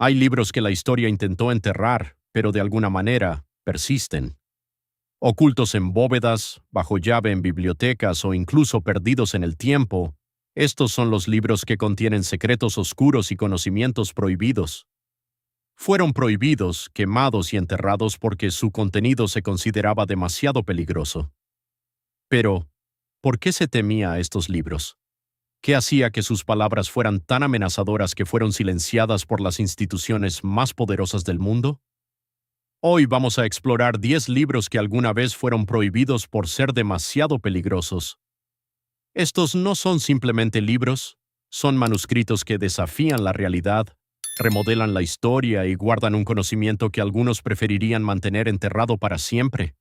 Hay libros que la historia intentó enterrar, pero de alguna manera persisten. Ocultos en bóvedas, bajo llave en bibliotecas o incluso perdidos en el tiempo, estos son los libros que contienen secretos oscuros y conocimientos prohibidos. Fueron prohibidos, quemados y enterrados porque su contenido se consideraba demasiado peligroso. Pero, ¿por qué se temía a estos libros? ¿Qué hacía que sus palabras fueran tan amenazadoras que fueron silenciadas por las instituciones más poderosas del mundo? Hoy vamos a explorar 10 libros que alguna vez fueron prohibidos por ser demasiado peligrosos. Estos no son simplemente libros, son manuscritos que desafían la realidad, remodelan la historia y guardan un conocimiento que algunos preferirían mantener enterrado para siempre.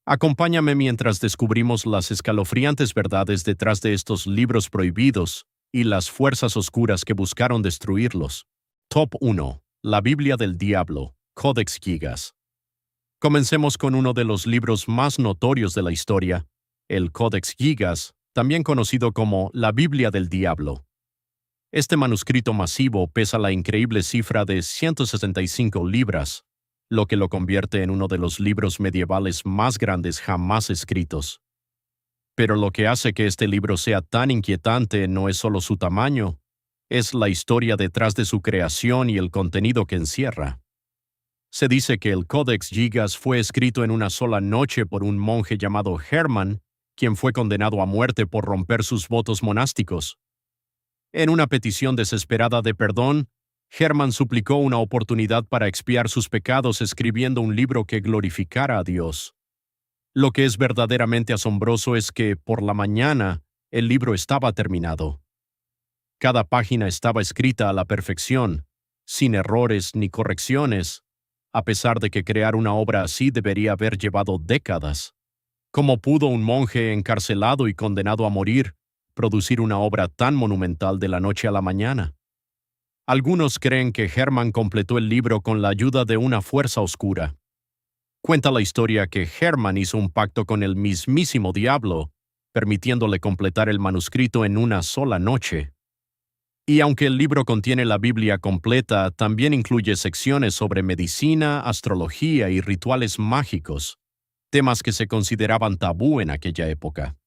Acompáñame mientras descubrimos las escalofriantes verdades detrás de estos libros prohibidos y las fuerzas oscuras que buscaron destruirlos. Top 1. La Biblia del Diablo, Codex Gigas. Comencemos con uno de los libros más notorios de la historia, el Codex Gigas, también conocido como la Biblia del Diablo. Este manuscrito masivo pesa la increíble cifra de 165 libras, lo que lo convierte en uno de los libros medievales más grandes jamás escritos. Pero lo que hace que este libro sea tan inquietante no es solo su tamaño, es la historia detrás de su creación y el contenido que encierra. Se dice que el Codex Gigas fue escrito en una sola noche por un monje llamado Hermann, quien fue condenado a muerte por romper sus votos monásticos. En una petición desesperada de perdón, Hermann suplicó una oportunidad para expiar sus pecados escribiendo un libro que glorificara a Dios. Lo que es verdaderamente asombroso es que, por la mañana, el libro estaba terminado. Cada página estaba escrita a la perfección, sin errores ni correcciones, a pesar de que crear una obra así debería haber llevado décadas. ¿Cómo pudo un monje encarcelado y condenado a morir producir una obra tan monumental de la noche a la mañana? Algunos creen que Hermann completó el libro con la ayuda de una fuerza oscura. Cuenta la historia que Hermann hizo un pacto con el mismísimo diablo, permitiéndole completar el manuscrito en una sola noche. Y aunque el libro contiene la Biblia completa, también incluye secciones sobre medicina, astrología y rituales mágicos, temas que se consideraban tabú en aquella época.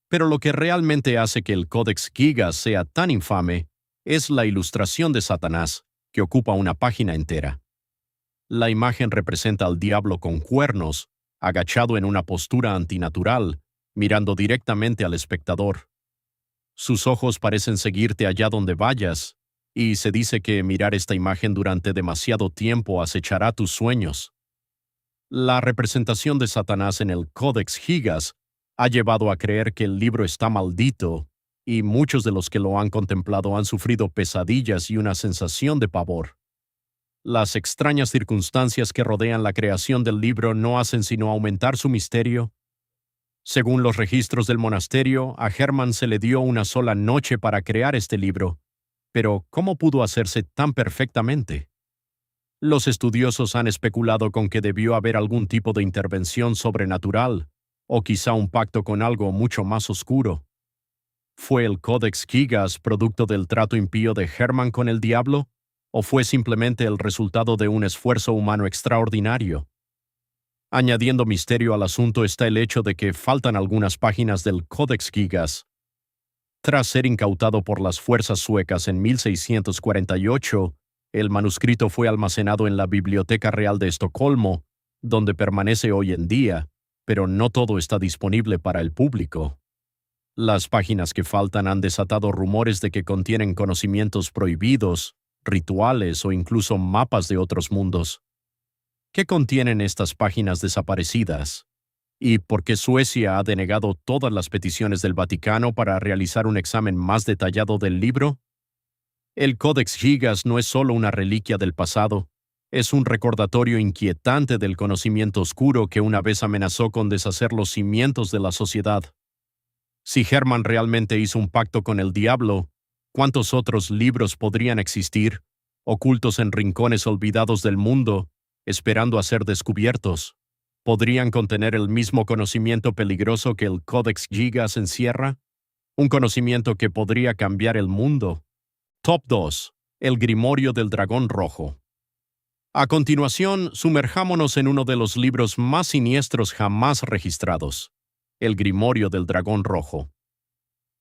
Pero lo que realmente hace que el Codex Gigas sea tan infame es la ilustración de Satanás, que ocupa una página entera. La imagen representa al diablo con cuernos, agachado en una postura antinatural, mirando directamente al espectador. Sus ojos parecen seguirte allá donde vayas, y se dice que mirar esta imagen durante demasiado tiempo acechará tus sueños. La representación de Satanás en el Codex Gigas ha llevado a creer que el libro está maldito, y muchos de los que lo han contemplado han sufrido pesadillas y una sensación de pavor. Las extrañas circunstancias que rodean la creación del libro no hacen sino aumentar su misterio. Según los registros del monasterio, a Hermann se le dio una sola noche para crear este libro, pero ¿cómo pudo hacerse tan perfectamente? Los estudiosos han especulado con que debió haber algún tipo de intervención sobrenatural, o quizá un pacto con algo mucho más oscuro. ¿Fue el Codex Gigas producto del trato impío de Hermann con el diablo? ¿O fue simplemente el resultado de un esfuerzo humano extraordinario? Añadiendo misterio al asunto está el hecho de que faltan algunas páginas del Codex Gigas. Tras ser incautado por las fuerzas suecas en 1648, el manuscrito fue almacenado en la Biblioteca Real de Estocolmo, donde permanece hoy en día, pero no todo está disponible para el público. Las páginas que faltan han desatado rumores de que contienen conocimientos prohibidos, rituales o incluso mapas de otros mundos. ¿Qué contienen estas páginas desaparecidas? ¿Y por qué Suecia ha denegado todas las peticiones del Vaticano para realizar un examen más detallado del libro? El Codex Gigas no es solo una reliquia del pasado, es un recordatorio inquietante del conocimiento oscuro que una vez amenazó con deshacer los cimientos de la sociedad. Si Hermann realmente hizo un pacto con el diablo, ¿cuántos otros libros podrían existir, ocultos en rincones olvidados del mundo, esperando a ser descubiertos? ¿Podrían contener el mismo conocimiento peligroso que el Codex Gigas encierra? Un conocimiento que podría cambiar el mundo. Top 2. El Grimorio del Dragón Rojo. A continuación, sumerjámonos en uno de los libros más siniestros jamás registrados, El Grimorio del Dragón Rojo.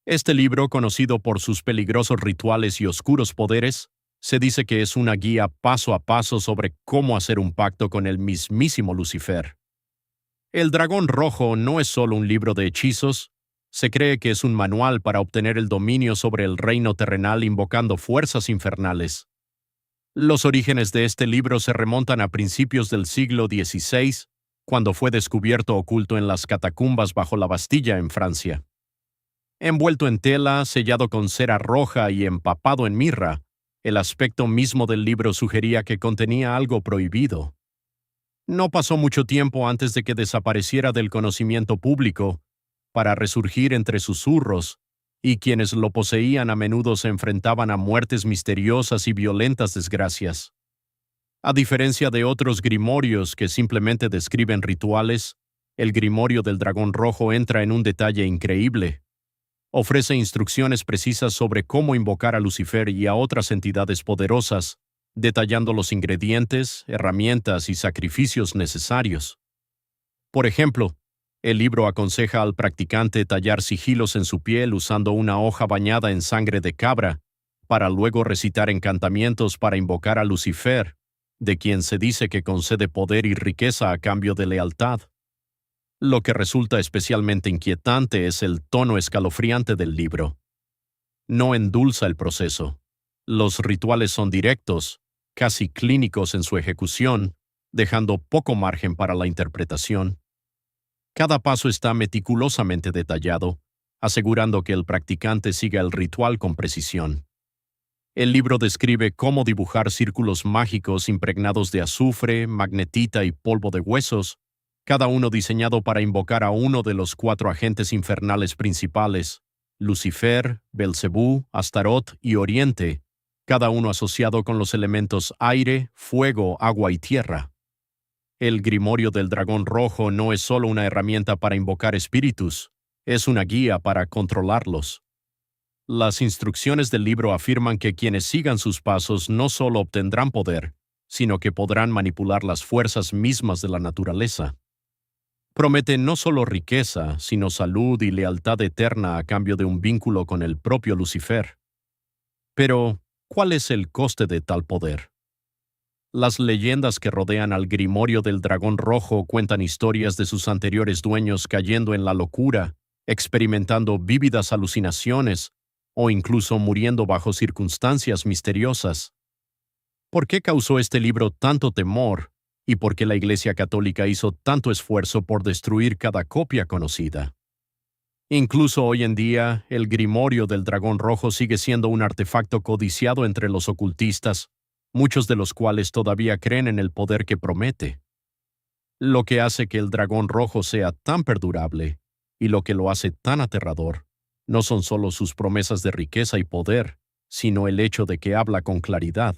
Este libro, conocido por sus peligrosos rituales y oscuros poderes, se dice que es una guía paso a paso sobre cómo hacer un pacto con el mismísimo Lucifer. El Dragón Rojo no es solo un libro de hechizos, se cree que es un manual para obtener el dominio sobre el reino terrenal invocando fuerzas infernales. Los orígenes de este libro se remontan a principios del siglo XVI, cuando fue descubierto oculto en las catacumbas bajo la Bastilla en Francia. Envuelto en tela, sellado con cera roja y empapado en mirra, el aspecto mismo del libro sugería que contenía algo prohibido. No pasó mucho tiempo antes de que desapareciera del conocimiento público, para resurgir entre susurros, y quienes lo poseían a menudo se enfrentaban a muertes misteriosas y violentas desgracias. A diferencia de otros grimorios que simplemente describen rituales, el Grimorio del Dragón Rojo entra en un detalle increíble. Ofrece instrucciones precisas sobre cómo invocar a Lucifer y a otras entidades poderosas, detallando los ingredientes, herramientas y sacrificios necesarios. Por ejemplo, el libro aconseja al practicante tallar sigilos en su piel usando una hoja bañada en sangre de cabra, para luego recitar encantamientos para invocar a Lucifer, de quien se dice que concede poder y riqueza a cambio de lealtad. Lo que resulta especialmente inquietante es el tono escalofriante del libro. No endulza el proceso. Los rituales son directos, casi clínicos en su ejecución, dejando poco margen para la interpretación. Cada paso está meticulosamente detallado, asegurando que el practicante siga el ritual con precisión. El libro describe cómo dibujar círculos mágicos impregnados de azufre, magnetita y polvo de huesos, cada uno diseñado para invocar a uno de los 4 agentes infernales principales, Lucifer, Belcebú, Astarot y Oriente, cada uno asociado con los elementos aire, fuego, agua y tierra. El Grimorio del Dragón Rojo no es solo una herramienta para invocar espíritus, es una guía para controlarlos. Las instrucciones del libro afirman que quienes sigan sus pasos no solo obtendrán poder, sino que podrán manipular las fuerzas mismas de la naturaleza. Promete no solo riqueza, sino salud y lealtad eterna a cambio de un vínculo con el propio Lucifer. Pero, ¿cuál es el coste de tal poder? Las leyendas que rodean al Grimorio del Dragón Rojo cuentan historias de sus anteriores dueños cayendo en la locura, experimentando vívidas alucinaciones o incluso muriendo bajo circunstancias misteriosas. ¿Por qué causó este libro tanto temor y por qué la Iglesia Católica hizo tanto esfuerzo por destruir cada copia conocida? Incluso hoy en día, el Grimorio del Dragón Rojo sigue siendo un artefacto codiciado entre los ocultistas, muchos de los cuales todavía creen en el poder que promete. Lo que hace que el Dragón Rojo sea tan perdurable, y lo que lo hace tan aterrador, no son solo sus promesas de riqueza y poder, sino el hecho de que habla con claridad.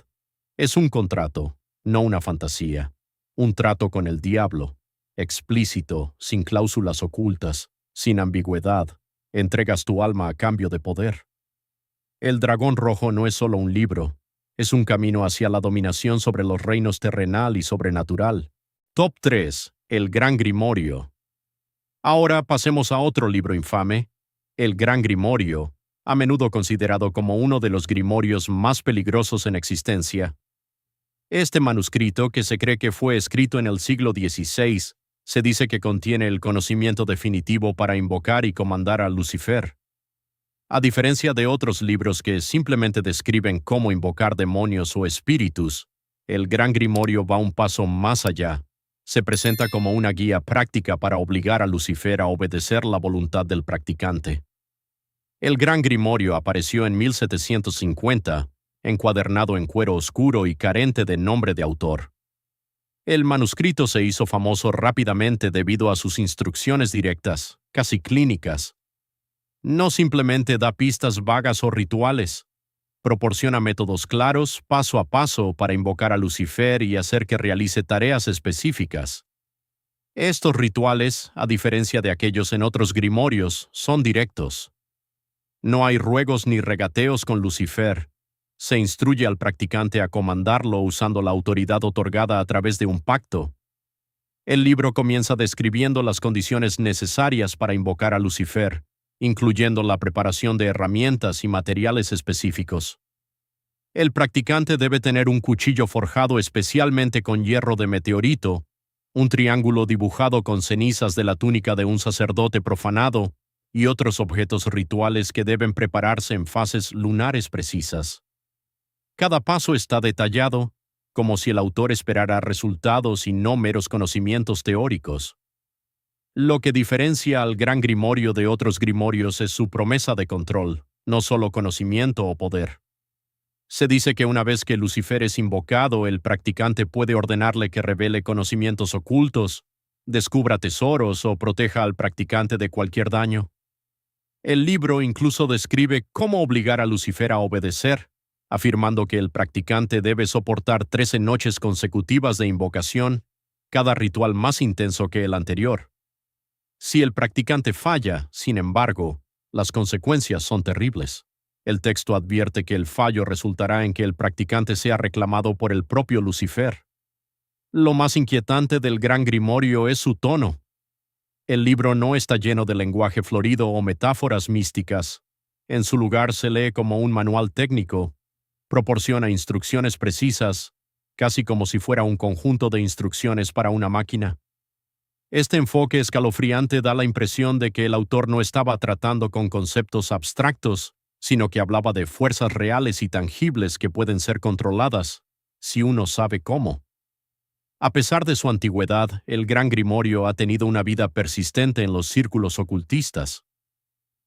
Es un contrato, no una fantasía, un trato con el diablo, explícito, sin cláusulas ocultas, sin ambigüedad, entregas tu alma a cambio de poder. El Dragón Rojo no es solo un libro, es un camino hacia la dominación sobre los reinos terrenal y sobrenatural. Top 3. El Gran Grimorio. Ahora pasemos a otro libro infame, El Gran Grimorio, a menudo considerado como uno de los grimorios más peligrosos en existencia. Este manuscrito, que se cree que fue escrito en el siglo XVI, se dice que contiene el conocimiento definitivo para invocar y comandar a Lucifer. A diferencia de otros libros que simplemente describen cómo invocar demonios o espíritus, el Gran Grimorio va un paso más allá. Se presenta como una guía práctica para obligar a Lucifer a obedecer la voluntad del practicante. El Gran Grimorio apareció en 1750, encuadernado en cuero oscuro y carente de nombre de autor. El manuscrito se hizo famoso rápidamente debido a sus instrucciones directas, casi clínicas. No simplemente da pistas vagas o rituales, proporciona métodos claros, paso a paso, para invocar a Lucifer y hacer que realice tareas específicas. Estos rituales, a diferencia de aquellos en otros grimorios, son directos. No hay ruegos ni regateos con Lucifer. Se instruye al practicante a comandarlo usando la autoridad otorgada a través de un pacto. El libro comienza describiendo las condiciones necesarias para invocar a Lucifer, incluyendo la preparación de herramientas y materiales específicos. El practicante debe tener un cuchillo forjado especialmente con hierro de meteorito, un triángulo dibujado con cenizas de la túnica de un sacerdote profanado y otros objetos rituales que deben prepararse en fases lunares precisas. Cada paso está detallado, como si el autor esperara resultados y no meros conocimientos teóricos. Lo que diferencia al Gran Grimorio de otros grimorios es su promesa de control, no solo conocimiento o poder. Se dice que una vez que Lucifer es invocado, el practicante puede ordenarle que revele conocimientos ocultos, descubra tesoros o proteja al practicante de cualquier daño. El libro incluso describe cómo obligar a Lucifer a obedecer, afirmando que el practicante debe soportar 13 noches consecutivas de invocación, cada ritual más intenso que el anterior. Si el practicante falla, sin embargo, las consecuencias son terribles. El texto advierte que el fallo resultará en que el practicante sea reclamado por el propio Lucifer. Lo más inquietante del Gran Grimorio es su tono. El libro no está lleno de lenguaje florido o metáforas místicas. En su lugar se lee como un manual técnico. Proporciona instrucciones precisas, casi como si fuera un conjunto de instrucciones para una máquina. Este enfoque escalofriante da la impresión de que el autor no estaba tratando con conceptos abstractos, sino que hablaba de fuerzas reales y tangibles que pueden ser controladas, si uno sabe cómo. A pesar de su antigüedad, el Gran Grimorio ha tenido una vida persistente en los círculos ocultistas.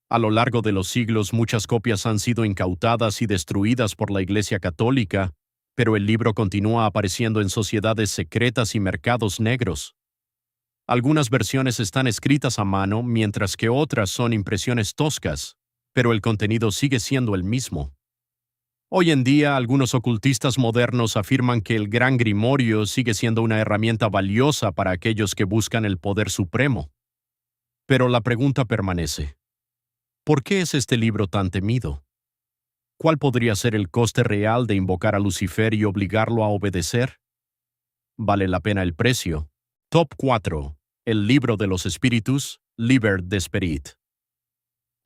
A lo largo de los siglos, muchas copias han sido incautadas y destruidas por la Iglesia Católica, pero el libro continúa apareciendo en sociedades secretas y mercados negros. Algunas versiones están escritas a mano, mientras que otras son impresiones toscas, pero el contenido sigue siendo el mismo. Hoy en día, algunos ocultistas modernos afirman que el Gran Grimorio sigue siendo una herramienta valiosa para aquellos que buscan el poder supremo. Pero la pregunta permanece: ¿por qué es este libro tan temido? ¿Cuál podría ser el coste real de invocar a Lucifer y obligarlo a obedecer? ¿Vale la pena el precio? Top 4. El libro de los espíritus, Liber de Spirit.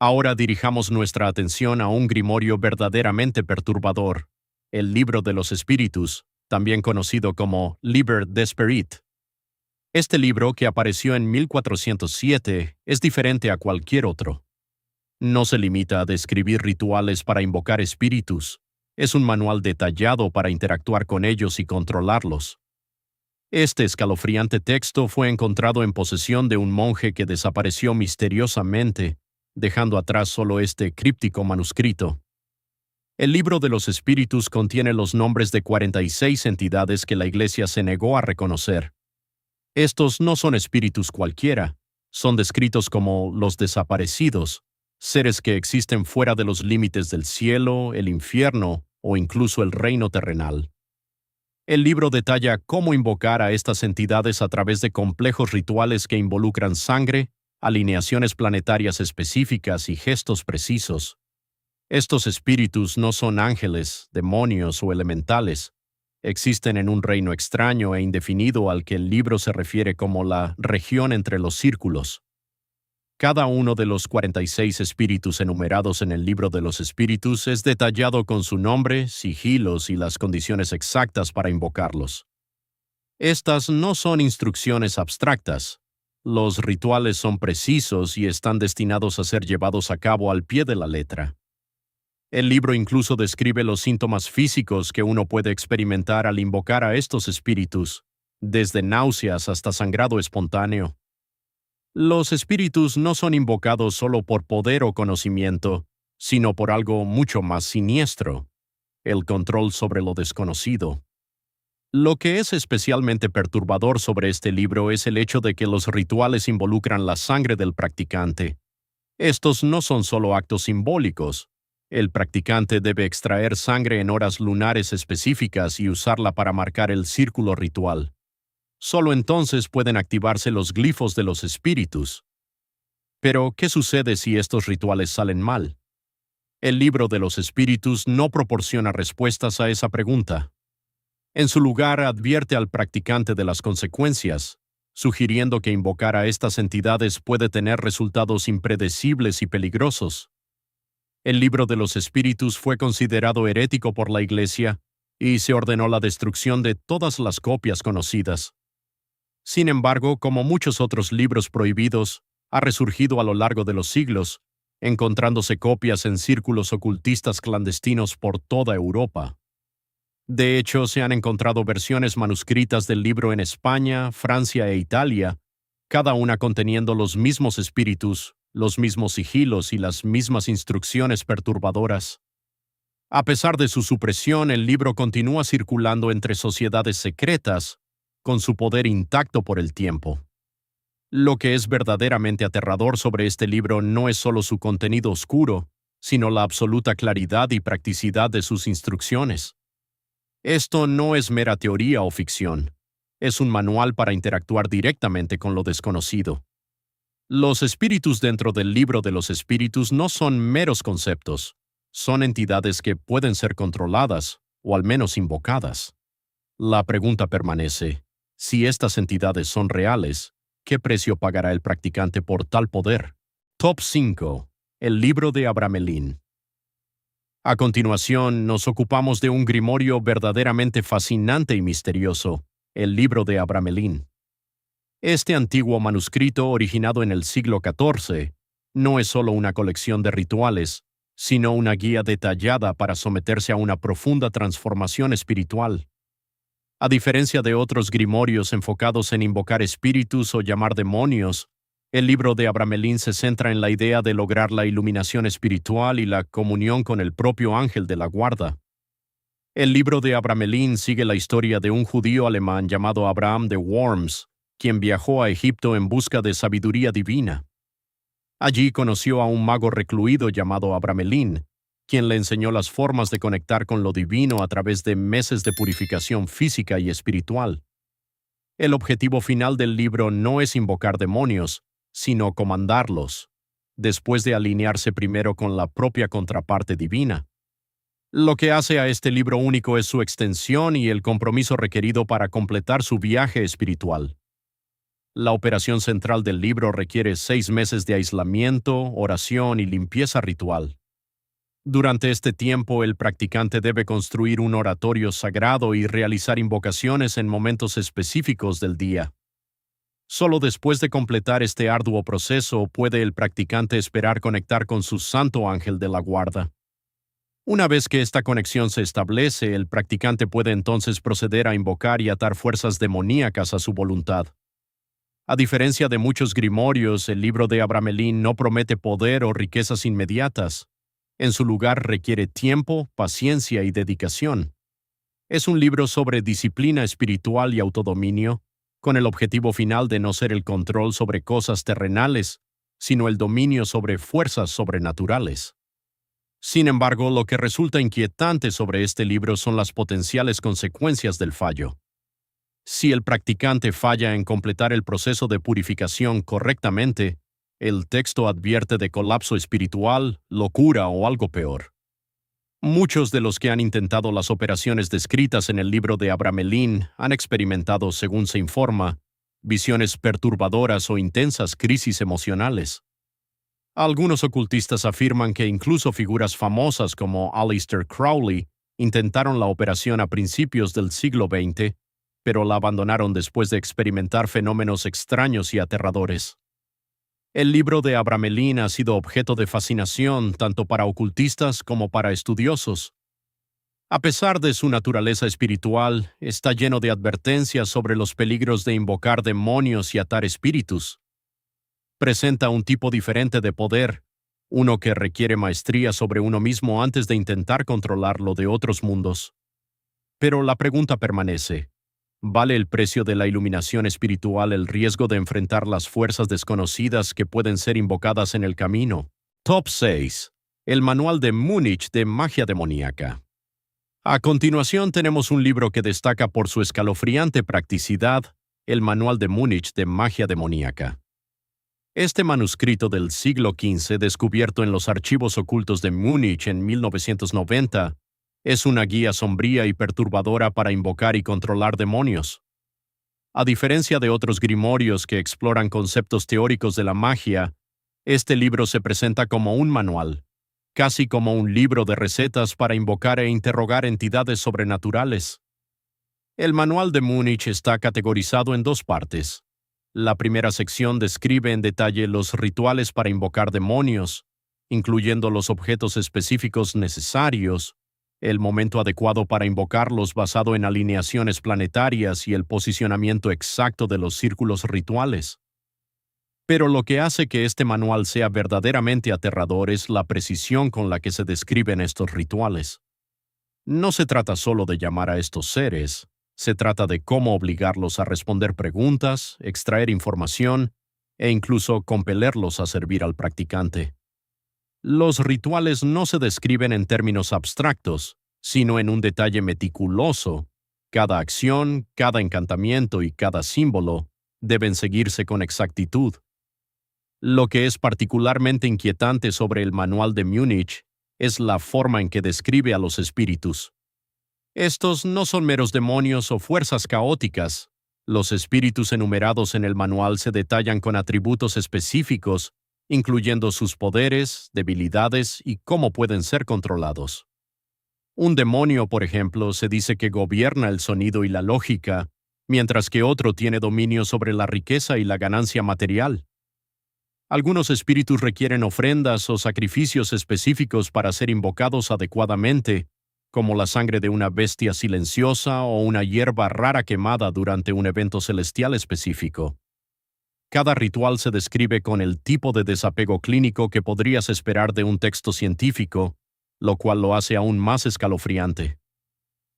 Ahora dirijamos nuestra atención a un grimorio verdaderamente perturbador, el libro de los espíritus, también conocido como Liber de Spirit. Este libro, que apareció en 1407, es diferente a cualquier otro. No se limita a describir rituales para invocar espíritus. Es un manual detallado para interactuar con ellos y controlarlos. Este escalofriante texto fue encontrado en posesión de un monje que desapareció misteriosamente, dejando atrás solo este críptico manuscrito. El libro de los espíritus contiene los nombres de 46 entidades que la Iglesia se negó a reconocer. Estos no son espíritus cualquiera, son descritos como los desaparecidos, seres que existen fuera de los límites del cielo, el infierno o incluso el reino terrenal. El libro detalla cómo invocar a estas entidades a través de complejos rituales que involucran sangre, alineaciones planetarias específicas y gestos precisos. Estos espíritus no son ángeles, demonios o elementales. Existen en un reino extraño e indefinido al que el libro se refiere como la región entre los círculos. Cada uno de los 46 espíritus enumerados en el libro de los espíritus es detallado con su nombre, sigilos y las condiciones exactas para invocarlos. Estas no son instrucciones abstractas. Los rituales son precisos y están destinados a ser llevados a cabo al pie de la letra. El libro incluso describe los síntomas físicos que uno puede experimentar al invocar a estos espíritus, desde náuseas hasta sangrado espontáneo. Los espíritus no son invocados solo por poder o conocimiento, sino por algo mucho más siniestro: el control sobre lo desconocido. Lo que es especialmente perturbador sobre este libro es el hecho de que los rituales involucran la sangre del practicante. Estos no son solo actos simbólicos. El practicante debe extraer sangre en horas lunares específicas y usarla para marcar el círculo ritual. Solo entonces pueden activarse los glifos de los espíritus. Pero, ¿qué sucede si estos rituales salen mal? El libro de los espíritus no proporciona respuestas a esa pregunta. En su lugar, advierte al practicante de las consecuencias, sugiriendo que invocar a estas entidades puede tener resultados impredecibles y peligrosos. El libro de los espíritus fue considerado herético por la Iglesia y se ordenó la destrucción de todas las copias conocidas. Sin embargo, como muchos otros libros prohibidos, ha resurgido a lo largo de los siglos, encontrándose copias en círculos ocultistas clandestinos por toda Europa. De hecho, se han encontrado versiones manuscritas del libro en España, Francia e Italia, cada una conteniendo los mismos espíritus, los mismos sigilos y las mismas instrucciones perturbadoras. A pesar de su supresión, el libro continúa circulando entre sociedades secretas, con su poder intacto por el tiempo. Lo que es verdaderamente aterrador sobre este libro no es solo su contenido oscuro, sino la absoluta claridad y practicidad de sus instrucciones. Esto no es mera teoría o ficción, es un manual para interactuar directamente con lo desconocido. Los espíritus dentro del libro de los espíritus no son meros conceptos, son entidades que pueden ser controladas, o al menos invocadas. La pregunta permanece, si estas entidades son reales, ¿qué precio pagará el practicante por tal poder? Top 5. El libro de Abramelin. A continuación, nos ocupamos de un grimorio verdaderamente fascinante y misterioso, el libro de Abramelin. Este antiguo manuscrito, originado en el siglo XIV, no es solo una colección de rituales, sino una guía detallada para someterse a una profunda transformación espiritual. A diferencia de otros grimorios enfocados en invocar espíritus o llamar demonios, el libro de Abramelin se centra en la idea de lograr la iluminación espiritual y la comunión con el propio ángel de la guarda. El libro de Abramelin sigue la historia de un judío alemán llamado Abraham de Worms, quien viajó a Egipto en busca de sabiduría divina. Allí conoció a un mago recluido llamado Abramelin, quien le enseñó las formas de conectar con lo divino a través de meses de purificación física y espiritual. El objetivo final del libro no es invocar demonios, sino comandarlos, después de alinearse primero con la propia contraparte divina. Lo que hace a este libro único es su extensión y el compromiso requerido para completar su viaje espiritual. La operación central del libro requiere 6 meses de aislamiento, oración y limpieza ritual. Durante este tiempo, el practicante debe construir un oratorio sagrado y realizar invocaciones en momentos específicos del día. Solo después de completar este arduo proceso puede el practicante esperar conectar con su santo ángel de la guarda. Una vez que esta conexión se establece, el practicante puede entonces proceder a invocar y atar fuerzas demoníacas a su voluntad. A diferencia de muchos grimorios, el libro de Abramelin no promete poder o riquezas inmediatas. En su lugar requiere tiempo, paciencia y dedicación. Es un libro sobre disciplina espiritual y autodominio, con el objetivo final de no ser el control sobre cosas terrenales, sino el dominio sobre fuerzas sobrenaturales. Sin embargo, lo que resulta inquietante sobre este libro son las potenciales consecuencias del fallo. Si el practicante falla en completar el proceso de purificación correctamente, el texto advierte de colapso espiritual, locura o algo peor. Muchos de los que han intentado las operaciones descritas en el libro de Abramelin han experimentado, según se informa, visiones perturbadoras o intensas crisis emocionales. Algunos ocultistas afirman que incluso figuras famosas como Aleister Crowley intentaron la operación a principios del siglo XX, pero la abandonaron después de experimentar fenómenos extraños y aterradores. El libro de Abramelin ha sido objeto de fascinación tanto para ocultistas como para estudiosos. A pesar de su naturaleza espiritual, está lleno de advertencias sobre los peligros de invocar demonios y atar espíritus. Presenta un tipo diferente de poder, uno que requiere maestría sobre uno mismo antes de intentar controlar lo de otros mundos. Pero la pregunta permanece. ¿Vale el precio de la iluminación espiritual el riesgo de enfrentar las fuerzas desconocidas que pueden ser invocadas en el camino? Top 6. El Manual de Múnich de Magia Demoníaca. A continuación tenemos un libro que destaca por su escalofriante practicidad, el Manual de Múnich de Magia Demoníaca. Este manuscrito del siglo XV, descubierto en los archivos ocultos de Múnich en 1990, es una guía sombría y perturbadora para invocar y controlar demonios. A diferencia de otros grimorios que exploran conceptos teóricos de la magia, este libro se presenta como un manual, casi como un libro de recetas para invocar e interrogar entidades sobrenaturales. El manual de Múnich está categorizado en dos partes. La primera sección describe en detalle los rituales para invocar demonios, incluyendo los objetos específicos necesarios, el momento adecuado para invocarlos basado en alineaciones planetarias y el posicionamiento exacto de los círculos rituales. Pero lo que hace que este manual sea verdaderamente aterrador es la precisión con la que se describen estos rituales. No se trata solo de llamar a estos seres, se trata de cómo obligarlos a responder preguntas, extraer información e incluso compelerlos a servir al practicante. Los rituales no se describen en términos abstractos, sino en un detalle meticuloso. Cada acción, cada encantamiento y cada símbolo deben seguirse con exactitud. Lo que es particularmente inquietante sobre el manual de Múnich es la forma en que describe a los espíritus. Estos no son meros demonios o fuerzas caóticas. Los espíritus enumerados en el manual se detallan con atributos específicos, incluyendo sus poderes, debilidades y cómo pueden ser controlados. Un demonio, por ejemplo, se dice que gobierna el sonido y la lógica, mientras que otro tiene dominio sobre la riqueza y la ganancia material. Algunos espíritus requieren ofrendas o sacrificios específicos para ser invocados adecuadamente, como la sangre de una bestia silenciosa o una hierba rara quemada durante un evento celestial específico. Cada ritual se describe con el tipo de desapego clínico que podrías esperar de un texto científico, lo cual lo hace aún más escalofriante.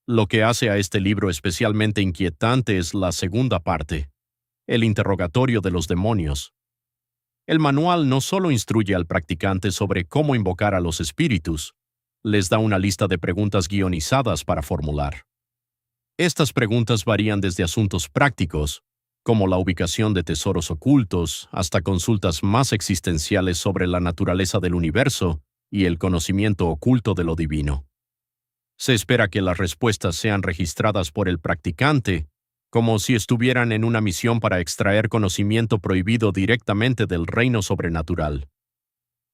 Lo que hace a este libro especialmente inquietante es la segunda parte, el interrogatorio de los demonios. El manual no solo instruye al practicante sobre cómo invocar a los espíritus, les da una lista de preguntas guionizadas para formular. Estas preguntas varían desde asuntos prácticos, como la ubicación de tesoros ocultos, hasta consultas más existenciales sobre la naturaleza del universo y el conocimiento oculto de lo divino. Se espera que las respuestas sean registradas por el practicante, como si estuvieran en una misión para extraer conocimiento prohibido directamente del reino sobrenatural.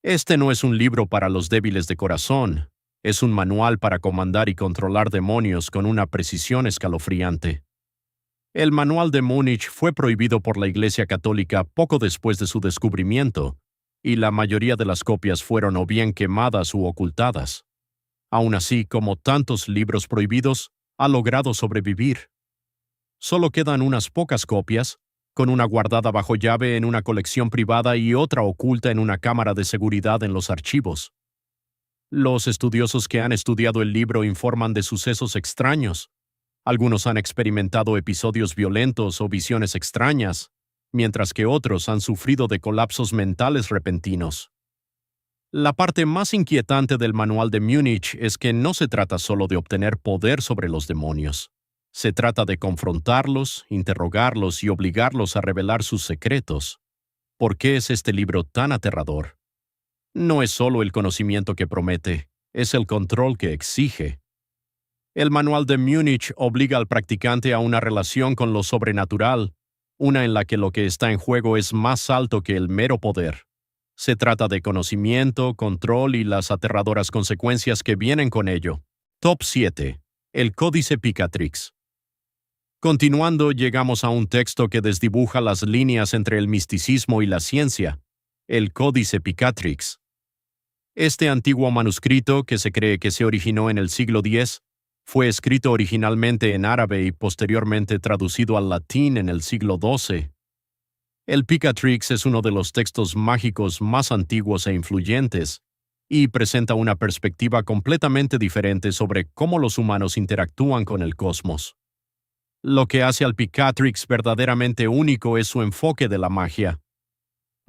Este no es un libro para los débiles de corazón, es un manual para comandar y controlar demonios con una precisión escalofriante. El manual de Múnich fue prohibido por la Iglesia Católica poco después de su descubrimiento, y la mayoría de las copias fueron o bien quemadas u ocultadas. Aún así, como tantos libros prohibidos, ha logrado sobrevivir. Solo quedan unas pocas copias, con una guardada bajo llave en una colección privada y otra oculta en una cámara de seguridad en los archivos. Los estudiosos que han estudiado el libro informan de sucesos extraños. Algunos han experimentado episodios violentos o visiones extrañas, mientras que otros han sufrido de colapsos mentales repentinos. La parte más inquietante del manual de Múnich es que no se trata solo de obtener poder sobre los demonios. Se trata de confrontarlos, interrogarlos y obligarlos a revelar sus secretos. ¿Por qué es este libro tan aterrador? No es solo el conocimiento que promete, es el control que exige. El manual de Múnich obliga al practicante a una relación con lo sobrenatural, una en la que lo que está en juego es más alto que el mero poder. Se trata de conocimiento, control y las aterradoras consecuencias que vienen con ello. Top 7. El Códice Picatrix. Continuando, llegamos a un texto que desdibuja las líneas entre el misticismo y la ciencia, el Códice Picatrix. Este antiguo manuscrito, que se cree que se originó en el siglo X, fue escrito originalmente en árabe y posteriormente traducido al latín en el siglo XII. El Picatrix es uno de los textos mágicos más antiguos e influyentes, y presenta una perspectiva completamente diferente sobre cómo los humanos interactúan con el cosmos. Lo que hace al Picatrix verdaderamente único es su enfoque de la magia.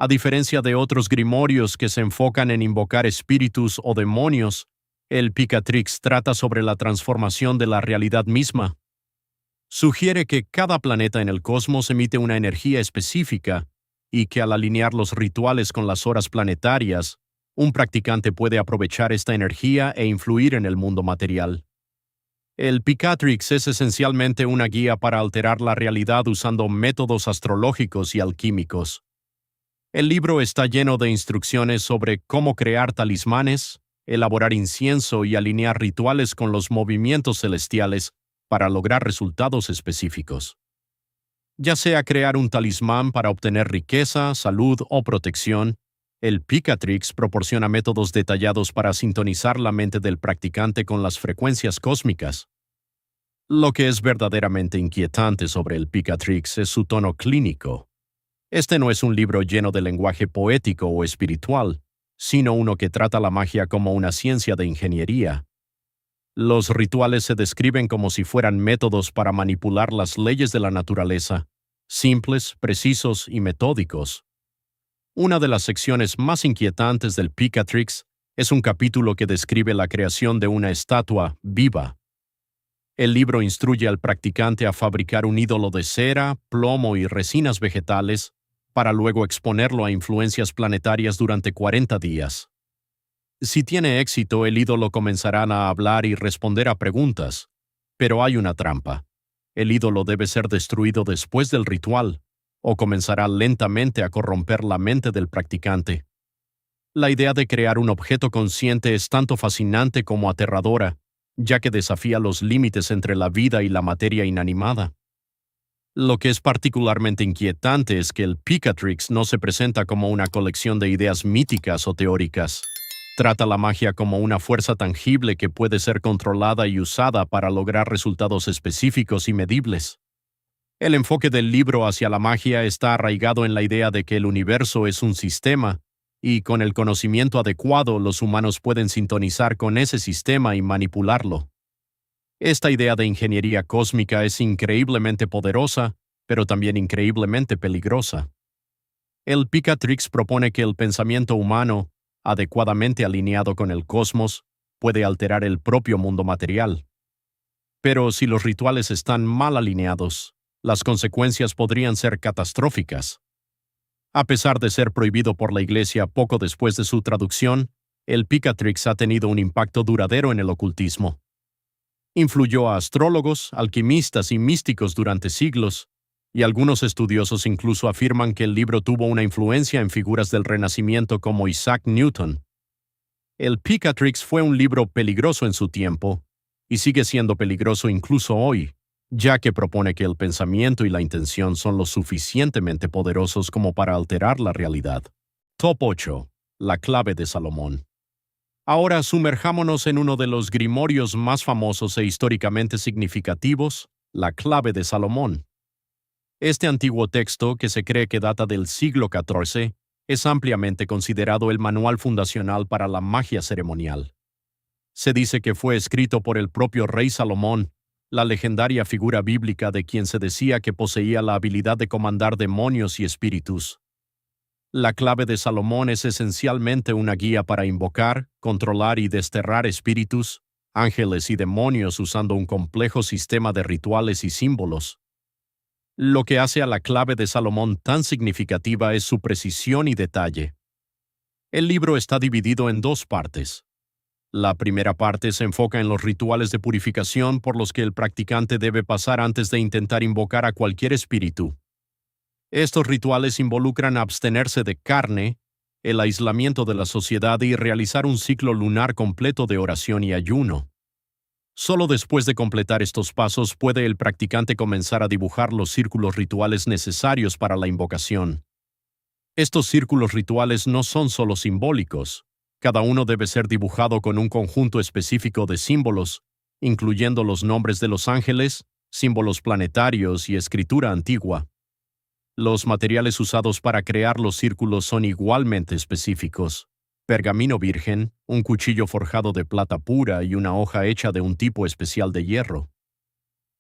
A diferencia de otros grimorios que se enfocan en invocar espíritus o demonios, el Picatrix trata sobre la transformación de la realidad misma. Sugiere que cada planeta en el cosmos emite una energía específica, y que al alinear los rituales con las horas planetarias, un practicante puede aprovechar esta energía e influir en el mundo material. El Picatrix es esencialmente una guía para alterar la realidad usando métodos astrológicos y alquímicos. El libro está lleno de instrucciones sobre cómo crear talismanes, elaborar incienso y alinear rituales con los movimientos celestiales para lograr resultados específicos. Ya sea crear un talismán para obtener riqueza, salud o protección, el Picatrix proporciona métodos detallados para sintonizar la mente del practicante con las frecuencias cósmicas. Lo que es verdaderamente inquietante sobre el Picatrix es su tono clínico. Este no es un libro lleno de lenguaje poético o espiritual, sino uno que trata la magia como una ciencia de ingeniería. Los rituales se describen como si fueran métodos para manipular las leyes de la naturaleza, simples, precisos y metódicos. Una de las secciones más inquietantes del Picatrix es un capítulo que describe la creación de una estatua viva. El libro instruye al practicante a fabricar un ídolo de cera, plomo y resinas vegetales, para luego exponerlo a influencias planetarias durante 40 días. Si tiene éxito, el ídolo comenzará a hablar y responder a preguntas, pero hay una trampa. El ídolo debe ser destruido después del ritual, o comenzará lentamente a corromper la mente del practicante. La idea de crear un objeto consciente es tanto fascinante como aterradora, ya que desafía los límites entre la vida y la materia inanimada. Lo que es particularmente inquietante es que el Picatrix no se presenta como una colección de ideas míticas o teóricas. Trata la magia como una fuerza tangible que puede ser controlada y usada para lograr resultados específicos y medibles. El enfoque del libro hacia la magia está arraigado en la idea de que el universo es un sistema, y con el conocimiento adecuado los humanos pueden sintonizar con ese sistema y manipularlo. Esta idea de ingeniería cósmica es increíblemente poderosa, pero también increíblemente peligrosa. El Picatrix propone que el pensamiento humano, adecuadamente alineado con el cosmos, puede alterar el propio mundo material. Pero si los rituales están mal alineados, las consecuencias podrían ser catastróficas. A pesar de ser prohibido por la Iglesia poco después de su traducción, el Picatrix ha tenido un impacto duradero en el ocultismo. Influyó a astrólogos, alquimistas y místicos durante siglos, y algunos estudiosos incluso afirman que el libro tuvo una influencia en figuras del Renacimiento como Isaac Newton. El Picatrix fue un libro peligroso en su tiempo, y sigue siendo peligroso incluso hoy, ya que propone que el pensamiento y la intención son lo suficientemente poderosos como para alterar la realidad. Top 8. La clave de Salomón. Ahora sumerjámonos en uno de los grimorios más famosos e históricamente significativos, la clave de Salomón. Este antiguo texto, que se cree que data del siglo XIV, es ampliamente considerado el manual fundacional para la magia ceremonial. Se dice que fue escrito por el propio rey Salomón, la legendaria figura bíblica de quien se decía que poseía la habilidad de comandar demonios y espíritus. La clave de Salomón es esencialmente una guía para invocar, controlar y desterrar espíritus, ángeles y demonios usando un complejo sistema de rituales y símbolos. Lo que hace a la clave de Salomón tan significativa es su precisión y detalle. El libro está dividido en dos partes. La primera parte se enfoca en los rituales de purificación por los que el practicante debe pasar antes de intentar invocar a cualquier espíritu. Estos rituales involucran abstenerse de carne, el aislamiento de la sociedad y realizar un ciclo lunar completo de oración y ayuno. Solo después de completar estos pasos puede el practicante comenzar a dibujar los círculos rituales necesarios para la invocación. Estos círculos rituales no son solo simbólicos. Cada uno debe ser dibujado con un conjunto específico de símbolos, incluyendo los nombres de los ángeles, símbolos planetarios y escritura antigua. Los materiales usados para crear los círculos son igualmente específicos: pergamino virgen, un cuchillo forjado de plata pura y una hoja hecha de un tipo especial de hierro.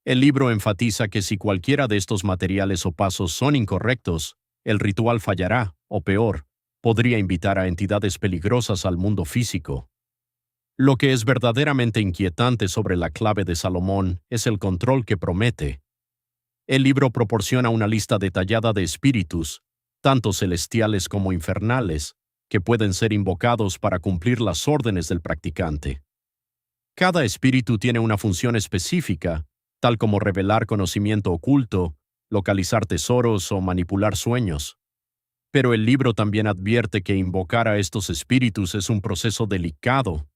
El libro enfatiza que si cualquiera de estos materiales o pasos son incorrectos, el ritual fallará, o peor, podría invitar a entidades peligrosas al mundo físico. Lo que es verdaderamente inquietante sobre la clave de Salomón es el control que promete. El libro proporciona una lista detallada de espíritus, tanto celestiales como infernales, que pueden ser invocados para cumplir las órdenes del practicante. Cada espíritu tiene una función específica, tal como revelar conocimiento oculto, localizar tesoros o manipular sueños. Pero el libro también advierte que invocar a estos espíritus es un proceso delicado.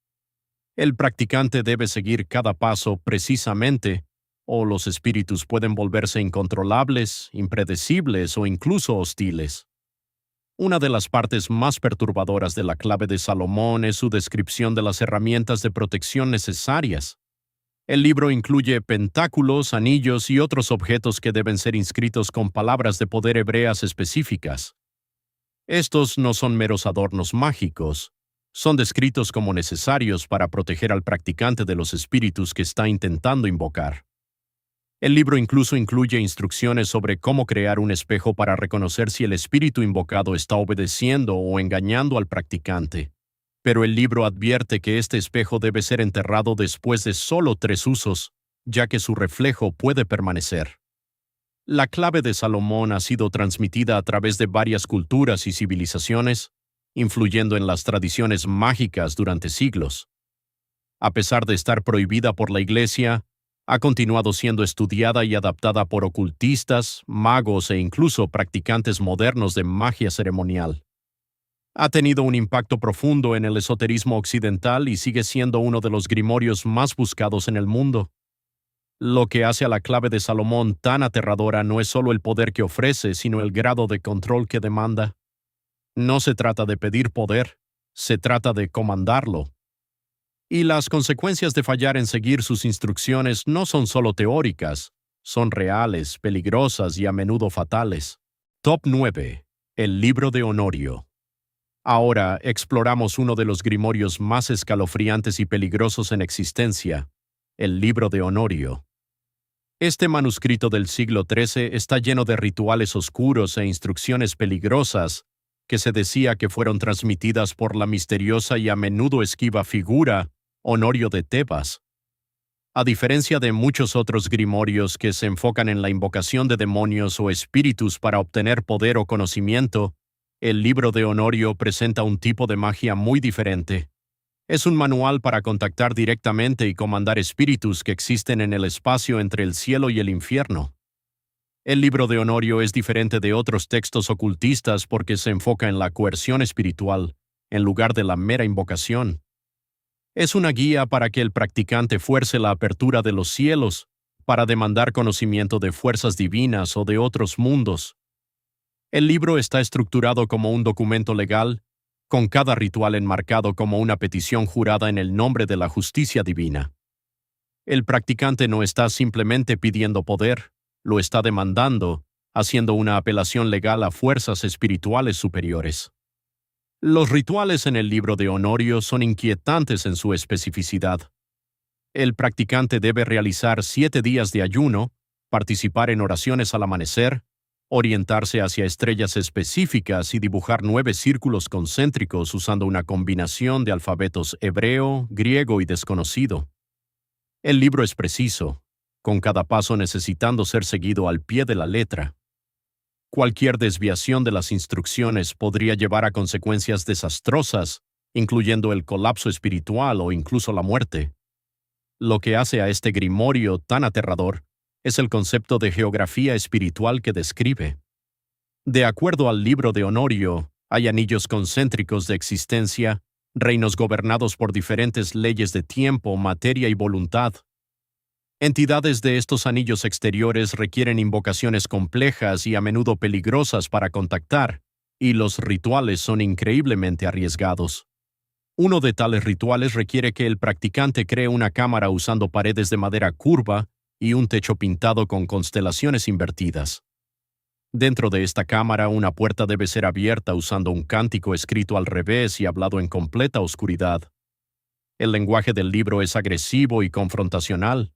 El practicante debe seguir cada paso precisamente, o los espíritus pueden volverse incontrolables, impredecibles o incluso hostiles. Una de las partes más perturbadoras de la clave de Salomón es su descripción de las herramientas de protección necesarias. El libro incluye pentáculos, anillos y otros objetos que deben ser inscritos con palabras de poder hebreas específicas. Estos no son meros adornos mágicos, son descritos como necesarios para proteger al practicante de los espíritus que está intentando invocar. El libro incluso incluye instrucciones sobre cómo crear un espejo para reconocer si el espíritu invocado está obedeciendo o engañando al practicante. Pero el libro advierte que este espejo debe ser enterrado después de solo 3 usos, ya que su reflejo puede permanecer. La clave de Salomón ha sido transmitida a través de varias culturas y civilizaciones, influyendo en las tradiciones mágicas durante siglos. A pesar de estar prohibida por la Iglesia, ha continuado siendo estudiada y adaptada por ocultistas, magos e incluso practicantes modernos de magia ceremonial. Ha tenido un impacto profundo en el esoterismo occidental y sigue siendo uno de los grimorios más buscados en el mundo. Lo que hace a la clave de Salomón tan aterradora no es solo el poder que ofrece, sino el grado de control que demanda. No se trata de pedir poder, se trata de comandarlo. Y las consecuencias de fallar en seguir sus instrucciones no son solo teóricas, son reales, peligrosas y a menudo fatales. Top 9. El libro de Honorio. Ahora exploramos uno de los grimorios más escalofriantes y peligrosos en existencia, el libro de Honorio. Este manuscrito del siglo XIII está lleno de rituales oscuros e instrucciones peligrosas que se decía que fueron transmitidas por la misteriosa y a menudo esquiva figura Honorio de Tebas. A diferencia de muchos otros grimorios que se enfocan en la invocación de demonios o espíritus para obtener poder o conocimiento, el libro de Honorio presenta un tipo de magia muy diferente. Es un manual para contactar directamente y comandar espíritus que existen en el espacio entre el cielo y el infierno. El libro de Honorio es diferente de otros textos ocultistas porque se enfoca en la coerción espiritual, en lugar de la mera invocación. Es una guía para que el practicante fuerce la apertura de los cielos, para demandar conocimiento de fuerzas divinas o de otros mundos. El libro está estructurado como un documento legal, con cada ritual enmarcado como una petición jurada en el nombre de la justicia divina. El practicante no está simplemente pidiendo poder, lo está demandando, haciendo una apelación legal a fuerzas espirituales superiores. Los rituales en el libro de Honorio son inquietantes en su especificidad. El practicante debe realizar 7 días de ayuno, participar en oraciones al amanecer, orientarse hacia estrellas específicas y dibujar 9 círculos concéntricos usando una combinación de alfabetos hebreo, griego y desconocido. El libro es preciso, con cada paso necesitando ser seguido al pie de la letra. Cualquier desviación de las instrucciones podría llevar a consecuencias desastrosas, incluyendo el colapso espiritual o incluso la muerte. Lo que hace a este grimorio tan aterrador es el concepto de geografía espiritual que describe. De acuerdo al libro de Honorio, hay anillos concéntricos de existencia, reinos gobernados por diferentes leyes de tiempo, materia y voluntad. Entidades de estos anillos exteriores requieren invocaciones complejas y a menudo peligrosas para contactar, y los rituales son increíblemente arriesgados. Uno de tales rituales requiere que el practicante cree una cámara usando paredes de madera curva y un techo pintado con constelaciones invertidas. Dentro de esta cámara, una puerta debe ser abierta usando un cántico escrito al revés y hablado en completa oscuridad. El lenguaje del libro es agresivo y confrontacional.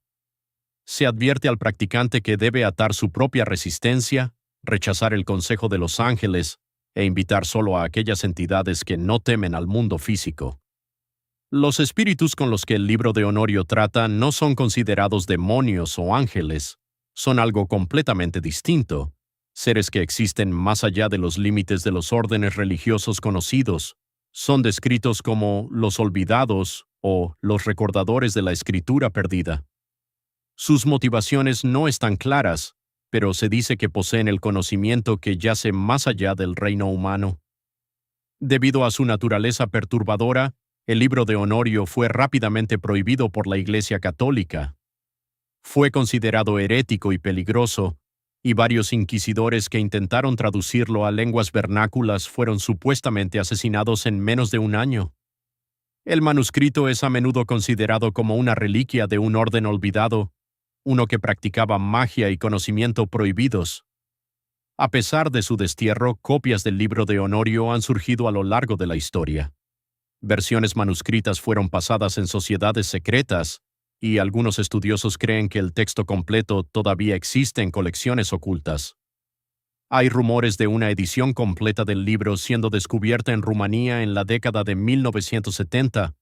Se advierte al practicante que debe atar su propia resistencia, rechazar el consejo de los ángeles e invitar solo a aquellas entidades que no temen al mundo físico. Los espíritus con los que el libro de Honorio trata no son considerados demonios o ángeles, son algo completamente distinto. seres que existen más allá de los límites de los órdenes religiosos conocidos, son descritos como los olvidados o los recordadores de la escritura perdida. Sus motivaciones no están claras, pero se dice que poseen el conocimiento que yace más allá del reino humano. Debido a su naturaleza perturbadora, el libro de Honorio fue rápidamente prohibido por la Iglesia Católica. Fue considerado herético y peligroso, y varios inquisidores que intentaron traducirlo a lenguas vernáculas fueron supuestamente asesinados en menos de un año. El manuscrito es a menudo considerado como una reliquia de un orden olvidado, uno que practicaba magia y conocimiento prohibidos. A pesar de su destierro, copias del libro de Honorio han surgido a lo largo de la historia. Versiones manuscritas fueron pasadas en sociedades secretas, y algunos estudiosos creen que el texto completo todavía existe en colecciones ocultas. Hay rumores de una edición completa del libro siendo descubierta en Rumanía en la década de 1970,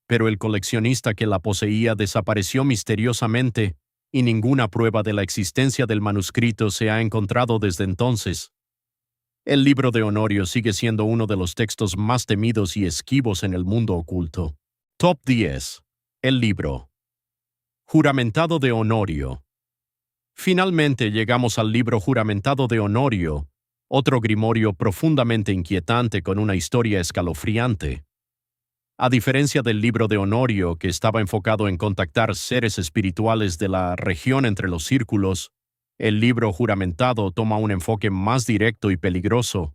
pero el coleccionista que la poseía desapareció misteriosamente y ninguna prueba de la existencia del manuscrito se ha encontrado desde entonces. El libro de Honorio sigue siendo uno de los textos más temidos y esquivos en el mundo oculto. Top 10. El libro. Juramentado de Honorio. Finalmente llegamos al libro Juramentado de Honorio, otro grimorio profundamente inquietante con una historia escalofriante. A diferencia del libro de Honorio, que estaba enfocado en contactar seres espirituales de la región entre los círculos, el libro Juramentado toma un enfoque más directo y peligroso.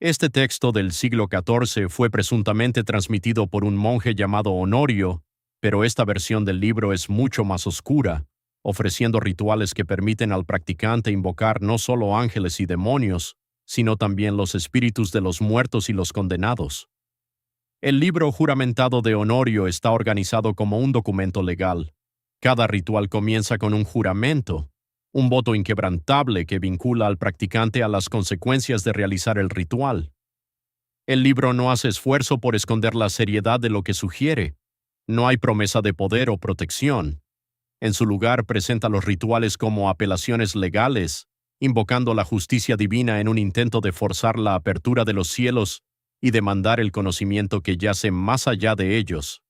Este texto del siglo XIV fue presuntamente transmitido por un monje llamado Honorio, pero esta versión del libro es mucho más oscura, ofreciendo rituales que permiten al practicante invocar no solo ángeles y demonios, sino también los espíritus de los muertos y los condenados. El libro Juramentado de Honorio está organizado como un documento legal. Cada ritual comienza con un juramento, un voto inquebrantable que vincula al practicante a las consecuencias de realizar el ritual. El libro no hace esfuerzo por esconder la seriedad de lo que sugiere. No hay promesa de poder o protección. En su lugar, presenta los rituales como apelaciones legales, invocando la justicia divina en un intento de forzar la apertura de los cielos y demandar el conocimiento que yace más allá de ellos.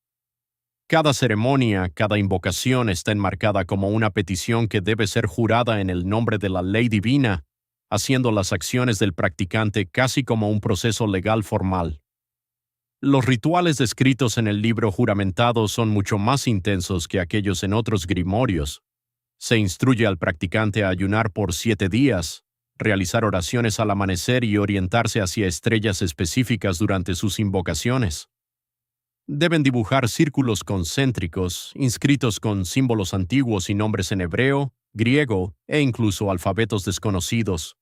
Cada ceremonia, cada invocación está enmarcada como una petición que debe ser jurada en el nombre de la ley divina, haciendo las acciones del practicante casi como un proceso legal formal. Los rituales descritos en el libro juramentado son mucho más intensos que aquellos en otros grimorios. Se instruye al practicante a ayunar por 7 días, realizar oraciones al amanecer y orientarse hacia estrellas específicas durante sus invocaciones. Deben dibujar círculos concéntricos, inscritos con símbolos antiguos y nombres en hebreo, griego e incluso alfabetos desconocidos.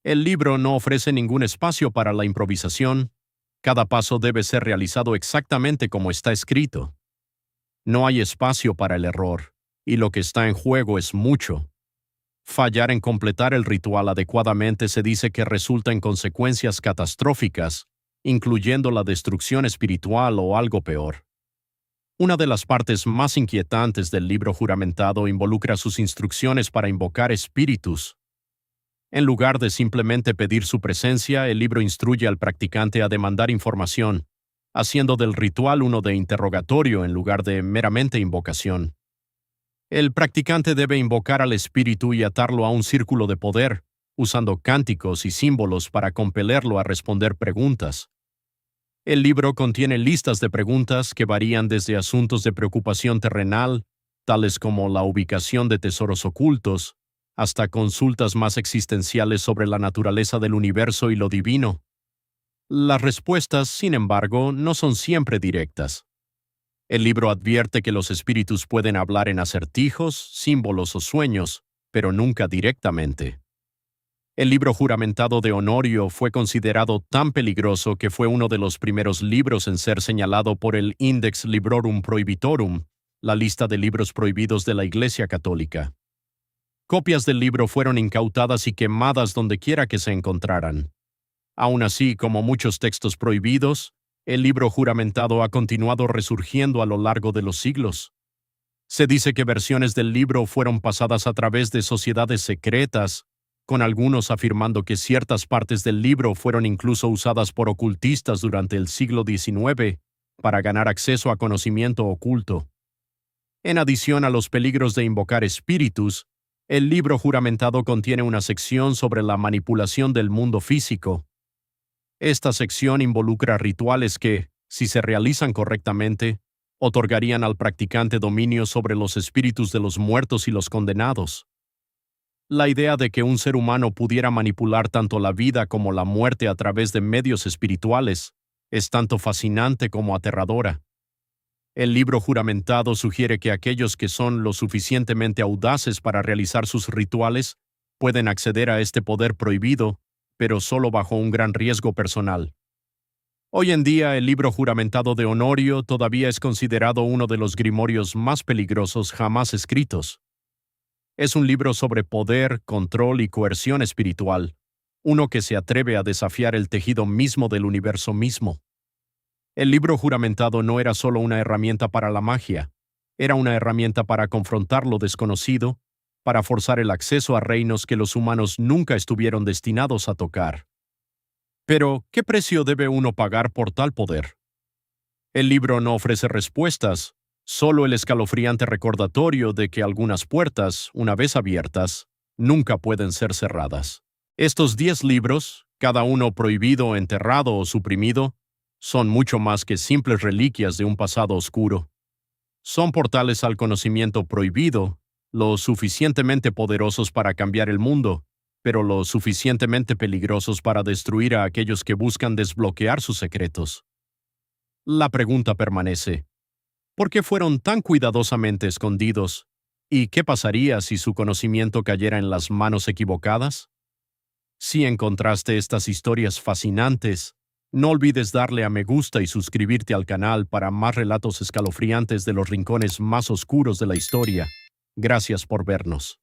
El libro no ofrece ningún espacio para la improvisación. Cada paso debe ser realizado exactamente como está escrito. No hay espacio para el error, y lo que está en juego es mucho. Fallar en completar el ritual adecuadamente se dice que resulta en consecuencias catastróficas, incluyendo la destrucción espiritual o algo peor. Una de las partes más inquietantes del libro juramentado involucra sus instrucciones para invocar espíritus. En lugar de simplemente pedir su presencia, el libro instruye al practicante a demandar información, haciendo del ritual uno de interrogatorio en lugar de meramente invocación. El practicante debe invocar al espíritu y atarlo a un círculo de poder, usando cánticos y símbolos para compelerlo a responder preguntas. El libro contiene listas de preguntas que varían desde asuntos de preocupación terrenal, tales como la ubicación de tesoros ocultos, hasta consultas más existenciales sobre la naturaleza del universo y lo divino. Las respuestas, sin embargo, no son siempre directas. El libro advierte que los espíritus pueden hablar en acertijos, símbolos o sueños, pero nunca directamente. El libro juramentado de Honorio fue considerado tan peligroso que fue uno de los primeros libros en ser señalado por el Index Librorum Prohibitorum, la lista de libros prohibidos de la Iglesia Católica. Copias del libro fueron incautadas y quemadas dondequiera que se encontraran. Aún así, como muchos textos prohibidos, el libro juramentado ha continuado resurgiendo a lo largo de los siglos. Se dice que versiones del libro fueron pasadas a través de sociedades secretas, con algunos afirmando que ciertas partes del libro fueron incluso usadas por ocultistas durante el siglo XIX para ganar acceso a conocimiento oculto. En adición a los peligros de invocar espíritus, el libro juramentado contiene una sección sobre la manipulación del mundo físico. Esta sección involucra rituales que, si se realizan correctamente, otorgarían al practicante dominio sobre los espíritus de los muertos y los condenados. La idea de que un ser humano pudiera manipular tanto la vida como la muerte a través de medios espirituales es tanto fascinante como aterradora. El libro juramentado sugiere que aquellos que son lo suficientemente audaces para realizar sus rituales pueden acceder a este poder prohibido, pero solo bajo un gran riesgo personal. Hoy en día, el libro juramentado de Honorio todavía es considerado uno de los grimorios más peligrosos jamás escritos. Es un libro sobre poder, control y coerción espiritual, uno que se atreve a desafiar el tejido mismo del universo mismo. El libro juramentado no era solo una herramienta para la magia, era una herramienta para confrontar lo desconocido, para forzar el acceso a reinos que los humanos nunca estuvieron destinados a tocar. Pero, ¿qué precio debe uno pagar por tal poder? El libro no ofrece respuestas, solo el escalofriante recordatorio de que algunas puertas, una vez abiertas, nunca pueden ser cerradas. Estos 10 libros, cada uno prohibido, enterrado o suprimido, son mucho más que simples reliquias de un pasado oscuro. Son portales al conocimiento prohibido, lo suficientemente poderosos para cambiar el mundo, pero lo suficientemente peligrosos para destruir a aquellos que buscan desbloquear sus secretos. La pregunta permanece: ¿por qué fueron tan cuidadosamente escondidos? ¿Y qué pasaría si su conocimiento cayera en las manos equivocadas? Si encontraste estas historias fascinantes, no olvides darle a me gusta y suscribirte al canal para más relatos escalofriantes de los rincones más oscuros de la historia. Gracias por vernos.